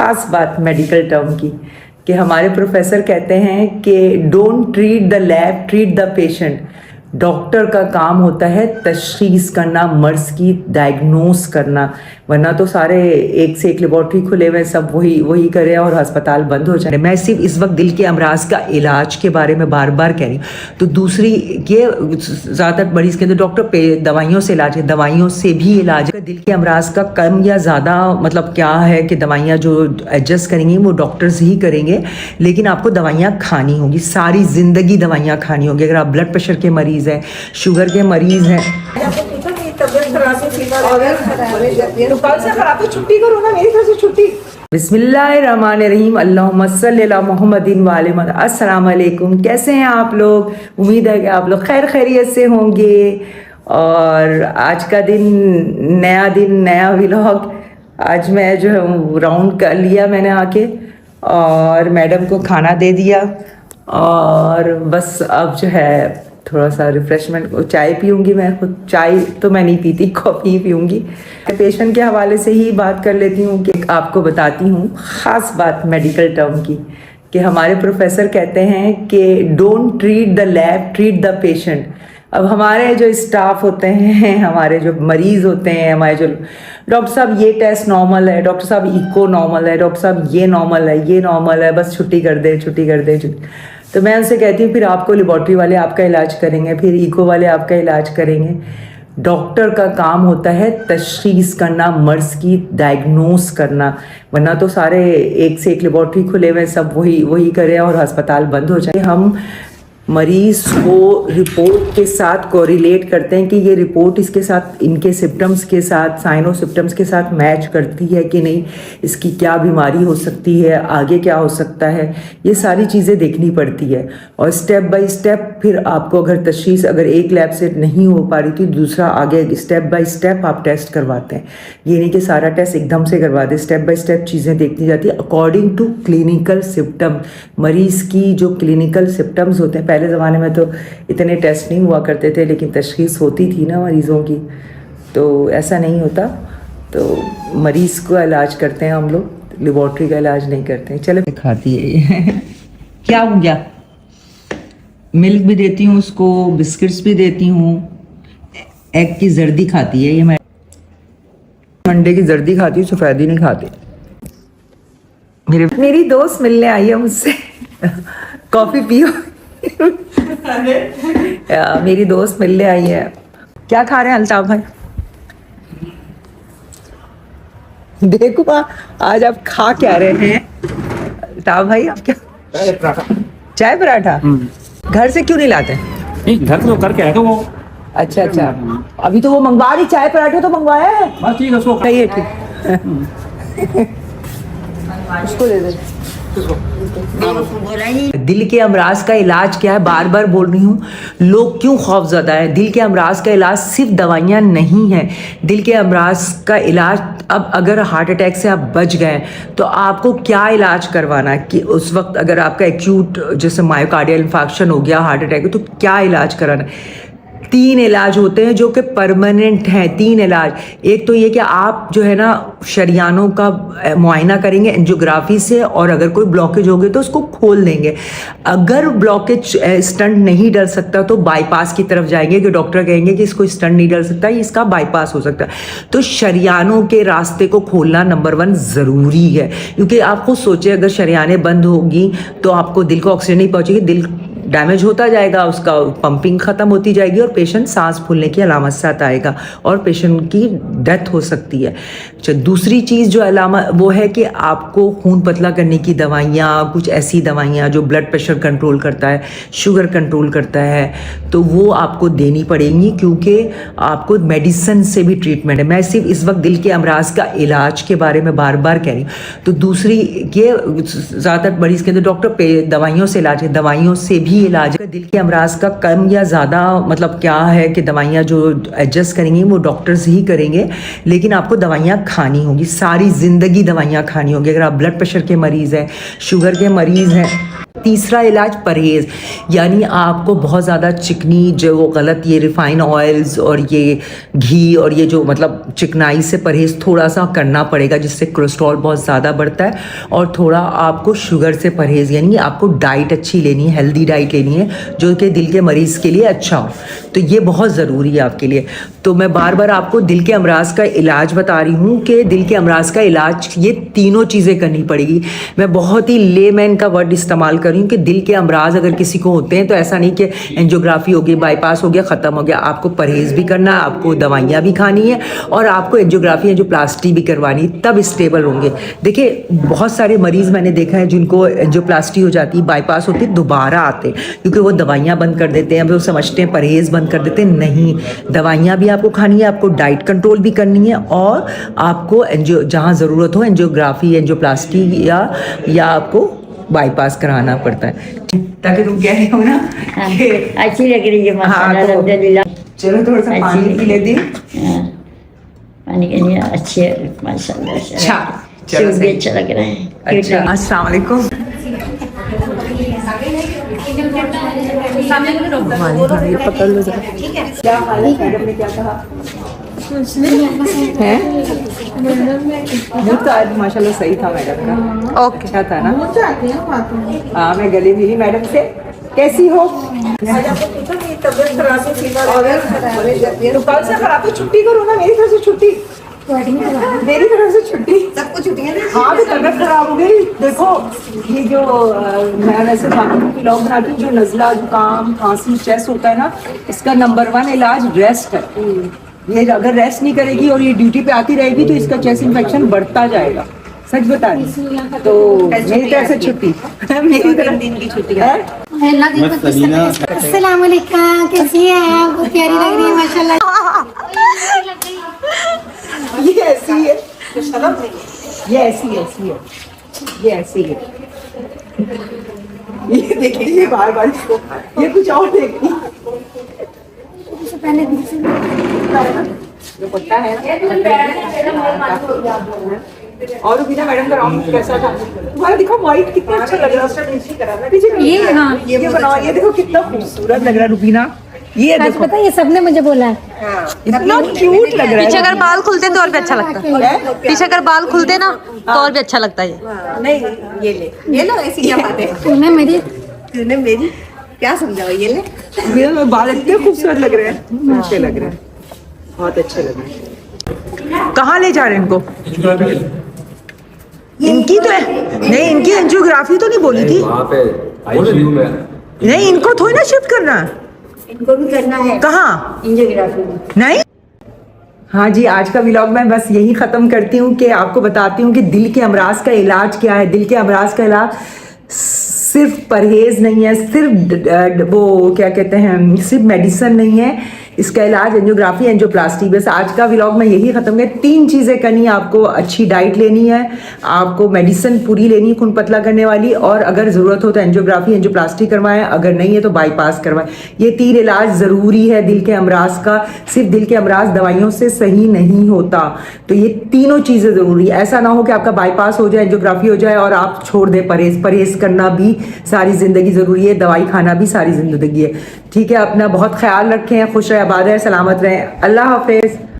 ख़ास बात medical term की कि हमारे प्रोफेसर कहते हैं कि don't treat the lab, treat the patient. Doctor का काम होता है तशखीस करना, मर्ज़ की डायग्नोस करना, वरना तो सारे एक से एक लेबॉर्ट्री खुले हुए सब वही करें और अस्पताल बंद हो जाए। मैं सिर्फ इस वक्त दिल के अमराज का इलाज के बारे में बार बार कह रही हूँ। तो दूसरी ये ज़्यादा मरीज़ के अंदर डॉक्टर पे दवाइयों से इलाज है, दवाइयों से भी इलाज है। दिल के अमराज का कम या ज़्यादा मतलब क्या है कि दवाइयाँ जो एडजस्ट करेंगी वो डॉक्टर्स ही करेंगे, लेकिन आपको दवाइयाँ खानी होगी, सारी ज़िंदगी दवाइयाँ खानी होगी। अगर आप ब्लड प्रेशर के मरीज़ हैं, शुगर के मरीज़ हैं, तो कल से खराब है, छुट्टी करो ना, मेरी तरफ से छुट्टी। बिस्मिल्लाहिर्रहमानिर्रहीम, अल्लाहुम्मा सल्ली अला मुहम्मदिन व आले मुहम्मद। अस्सलाम वालेकुम, कैसे हैं आप लोग? उम्मीद है कि आप लोग खैर खैरियत से होंगे। और आज का दिन नया व्लॉग। आज मैं जो है राउंड कर लिया मैंने आके, और मैडम को खाना दे दिया, और बस अब जो है थोड़ा सा रिफ़्रेशमेंट, चाय पीऊँगी। मैं खुद चाय तो मैं नहीं पीती, कॉफ़ी ही पीऊँगी। पेशेंट के हवाले से ही बात कर लेती हूँ कि आपको बताती हूँ ख़ास बात मेडिकल टर्म की कि हमारे प्रोफेसर कहते हैं कि don't treat the lab, treat the patient. अब हमारे जो स्टाफ होते हैं, हमारे जो मरीज़ होते हैं, हमारे जो डॉक्टर साहब ये टेस्ट नॉर्मल है, डॉक्टर साहब इको नॉर्मल है, डॉक्टर साहब ये नॉर्मल है, बस छुट्टी कर दें। तो मैं उनसे कहती हूँ फिर आपको लेबॉर्ट्री वाले आपका इलाज करेंगे, फिर इको वाले आपका इलाज करेंगे। डॉक्टर का काम होता है तशखीस करना, मर्ज़ की डायग्नोस करना, वरना तो सारे एक से एक लेबॉर्ट्री खुले हुए सब वही करें और अस्पताल बंद हो जाए। हम मरीज़ को रिपोर्ट के साथ कोरिलेट करते हैं कि ये रिपोर्ट इसके साथ, इनके सिम्टम्स के साथ, साइन और सिम्टम्स के साथ मैच करती है कि नहीं, इसकी क्या बीमारी हो सकती है, आगे क्या हो सकता है, ये सारी चीज़ें देखनी पड़ती है। और स्टेप बाय स्टेप फिर आपको अगर तशख़ीस अगर एक लैब से नहीं हो पा रही थी, दूसरा आगे स्टेप बाय स्टेप आप टेस्ट करवाते हैं। ये नहीं कि सारा टेस्ट एकदम से करवा दें, स्टेप बाय स्टेप चीज़ें देखनी जाती है अकॉर्डिंग टू क्लिनिकल सिम्टम। मरीज़ की जो क्लिनिकल सिम्टम्स होते हैं, पहले ज़माने में तो इतने टेस्ट नहीं हुआ करते थे, लेकिन तशख़ीस होती थी ना मरीज़ों की, तो ऐसा नहीं होता। तो मरीज़ को इलाज करते हैं हम लोग, लेबॉर्ट्री का इलाज नहीं करते हैं। चलो खाती है ये क्या हो गया? मिल्क भी देती हूँ उसको, बिस्किट्स भी देती हूँ, एग की जर्दी खाती है ये। मैं अंडे की जर्दी खाती हूँ, सफ़ेदी नहीं खाती। मेरी दोस्त मिलने आई है मुझसे कॉफ़ी पियो मेरी दोस्त मिलने आई है। क्या खा रहे हैं अल्ताफ भाई? देखो आज आप खा क्या रहे हैं अल्ताफ भाई? आप क्या? चाय पराठा। घर से क्यों नहीं लाते? नहीं, घर से तो करके आएगा वो। अच्छा, अभी तो वो मंगवा रही, चाय पराठे तो मंगवाया है। बस ठीक है, उसको सही है, ठीक उसको दे दे। दिल के अमराज का इलाज क्या है, बार बार बोल रही हूँ। लोग क्यों खौफज़दा है? दिल के अमराज का इलाज सिर्फ दवाइयाँ नहीं है। दिल के अमराज का इलाज, अब अगर हार्ट अटैक से आप बच गए तो आपको क्या इलाज करवाना है कि उस वक्त अगर आपका एक्यूट जैसे मायोकार्डियल इन्फार्क्शन हो गया, हार्ट अटैक, तो क्या इलाज कराना है? 3 इलाज होते हैं जो कि परमानेंट हैं। 3 इलाज। एक तो ये कि आप जो है ना शरियानों का मुआयना करेंगे एंजियोग्राफी से, और अगर कोई ब्लॉकेज हो गई तो उसको खोल देंगे। अगर ब्लॉकेज स्टंट नहीं डल सकता तो बाईपास की तरफ जाएंगे, कि डॉक्टर कहेंगे कि इसको स्टंट नहीं डल सकता, इसका बाईपास हो सकता है। तो शरियानों के रास्ते को खोलना नंबर 1 ज़रूरी है, क्योंकि आप खुद सोचिए अगर शरियानें बंद होगी तो आपको दिल को ऑक्सीजन नहीं पहुँचेगी, दिल डैमेज होता जाएगा, उसका पंपिंग ख़त्म होती जाएगी और पेशेंट सांस फूलने की अलामत साथ आएगा और पेशेंट की डेथ हो सकती है। अच्छा, दूसरी चीज़ जो अलामत वो है कि आपको खून पतला करने की दवाइयाँ, कुछ ऐसी दवाइयाँ जो ब्लड प्रेशर कंट्रोल करता है, शुगर कंट्रोल करता है, तो वो आपको देनी पड़ेंगी, क्योंकि आपको मेडिसिन से भी ट्रीटमेंट है। मैं सिर्फ इस वक्त दिल के अमराज का इलाज के बारे में बार बार कह रही हूँ। तो दूसरी ये ज़्यादातर मरीज़ के अंदर डॉक्टर पे दवाइयों से इलाज है, दवाइयों से भी इलाज है। दिल के अमराज का कम या ज़्यादा मतलब क्या है कि दवाइयाँ जो एडजस्ट करेंगी वो डॉक्टर्स ही करेंगे, लेकिन आपको दवाइयाँ खानी होगी, सारी ज़िंदगी दवाइयाँ खानी होगी। अगर आप ब्लड प्रेशर के मरीज़ हैं, शुगर के मरीज़ हैं, तीसरा इलाज परहेज़, यानी आपको बहुत ज़्यादा चिकनी जो गलत ये रिफ़ाइन ऑयल्स और ये घी और ये जो मतलब चिकनाई से परहेज़ थोड़ा सा करना पड़ेगा, जिससे कोलेस्ट्रॉल बहुत ज़्यादा बढ़ता है। और थोड़ा आपको शुगर से परहेज़, यानी आपको डाइट अच्छी लेनी है, हेल्दी डाइट लेनी है जो कि दिल के मरीज़ के लिए अच्छा हो। तो ये बहुत ज़रूरी है आपके लिए। तो मैं बार बार आपको दिल के अमराज का इलाज बता रही हूँ कि दिल के अमराज का इलाज ये तीनों चीज़ें करनी पड़ेगी। मैं बहुत ही लेमैन का वर्ड इस्तेमाल कर रही हूँ कि दिल के अमराज अगर किसी को होते हैं तो ऐसा नहीं कि एंजियोग्राफी हो गई, बाईपास हो गया, ख़त्म हो गया। आपको परहेज़ भी करना है, आपको दवाइयाँ भी खानी है और आपको एंजियोग्राफी एंजियोप्लास्टी भी करवानी, तब स्टेबल होंगे। देखिए बहुत सारे मरीज़ मैंने देखा है जिनको एंजियोप्लास्टी हो जाती है, बाईपास होती है, दोबारा आते हैं क्योंकि वो दवाइयाँ बंद कर देते हैं। वो समझते हैं परहेज़ बंद कर देते हैं, नहीं, दवाइयाँ भी आपको खानी है, आपको डाइट कंट्रोल भी करनी है और आपको एंजियो जहाँ ज़रूरत हो एंजियोग्राफी एंजियोप्लास्टी या आपको बाईपास कराना पड़ता है। ताकि तुम कह रहे हो ना कि अच्छी लग रही है माशाल्लाह, हाँ, तो अल्हम्दुलिल्लाह। चलो थोड़ा सा पानी पी लेते हैं। हाँ, पानी के लिए अच्छी है माशाल्लाह। अच्छा, चलो सूप भी सही। अच्छा लग रहा है। अच्छा, अस्सलाम वालेकुम। ये पकड़ लो जरा। क्या हाल है? मैडम ने क्या कहा है? मूड तो आज माशाल्लाह सही था मैडम का। ओके, अच्छा था ना? हाँ, मैं गले मिली मैडम से। कैसी हो? आज आपको पूछा कि तबीयत खराब है, फीवर है, तो कल से खराब है, छुट्टी करो ना, मेरी तरफ से छुट्टी, मेरी तरफ से छुट्टी, सबको छुट्टियां। हाँ, तो तबीयत खराब हो गई। देखो ये जो मैं वैसे व्लॉग बनाती हूँ, जो नज़ला जुकाम खांसी चेस्ट होता है ना, इसका नंबर 1 इलाज रेस्ट है। ये अगर रेस्ट नहीं करेगी और ये ड्यूटी पे आती रहेगी तो इसका चेस्ट इन्फेक्शन बढ़ता जाएगा। सच बता रही तो मेरी तरफ से छुट्टी मेरी तरफ दिन की छुट्टी है। अस्सलाम वालेकुम, कैसी हैं आप? बहुत प्यारी लग रही है माशाल्लाह। ये ऐसी है, ये ऐसी है, ये ऐसी है। ये देखिए, ये बार बार इसको, ये कुछ और देखती पहले जो पट्टा है और बिना मैडम का राउंड कैसा था तुम्हारा? देखो व्हाइट कितना अच्छा लग रहा है पीछे। ये हाँ, ये बनाओ, ये देखो कितना खूबसूरत लग रहा है रुबीना। ये सच देखो पता है, ये सबने मुझे बोला है। इतना क्यूट लग रहा है। पीछे अगर बाल खुलते तो और भी अच्छा लगता है। पीछे अगर बाल खुलते ना तो और भी अच्छा लगता है ये। नहीं, ये लो ऐसी क्या बात है? तूने मेरी क्या समझा? ये ले, मेरे बाल इतने खूबसूरत लग रहे हैं, अच्छे लग रहे हैं, बहुत अच्छे लग रहे हैं। कहाँ ले जा रहे हैं इनको? इनकी तो नहीं, इनकी एंजियोग्राफी तो नहीं बोली थी। वहाँ पे आईसीयू में नहीं, इनको थोड़ी ना शिफ्ट करना है। इनको भी करना है कहाँ? एंजियोग्राफी। नहीं। हाँ जी, आज का व्लॉग मैं बस यही ख़त्म करती हूँ कि आपको बताती हूँ कि दिल के अमराज का इलाज क्या है। दिल के अमराज का इलाज सिर्फ परहेज़ नहीं है, सिर्फ वो क्या कहते हैं, सिर्फ मेडिसिन नहीं है। इसका इलाज एंजियोग्राफी एंजियोप्लास्टी। बस आज का व्लॉग मैं यही ख़त्म कर, 3 चीज़ें करनी है आपको। अच्छी डाइट लेनी है, आपको मेडिसिन पूरी लेनी है खून पतला करने वाली, और अगर ज़रूरत हो तो एंजियोग्राफी एंजियोप्लास्टी करवाएं, अगर नहीं है तो बाईपास करवाएं। ये 3 इलाज ज़रूरी है दिल के अमराज का। सिर्फ दिल के अमराज दवाइयों से सही नहीं होता, तो ये तीनों चीज़ें ज़रूरी है। ऐसा ना हो कि आपका बाईपास हो जाए, एंजियोग्राफी हो जाए और आप छोड़ दें परहेज़। परहेज़ करना भी सारी ज़िंदगी ज़रूरी है, दवाई खाना भी सारी ज़िंदगी है। ठीक है, अपना बहुत ख्याल रखें, खुश रहें, आबाद रहें, सलामत रहें। अल्लाह हाफिज़।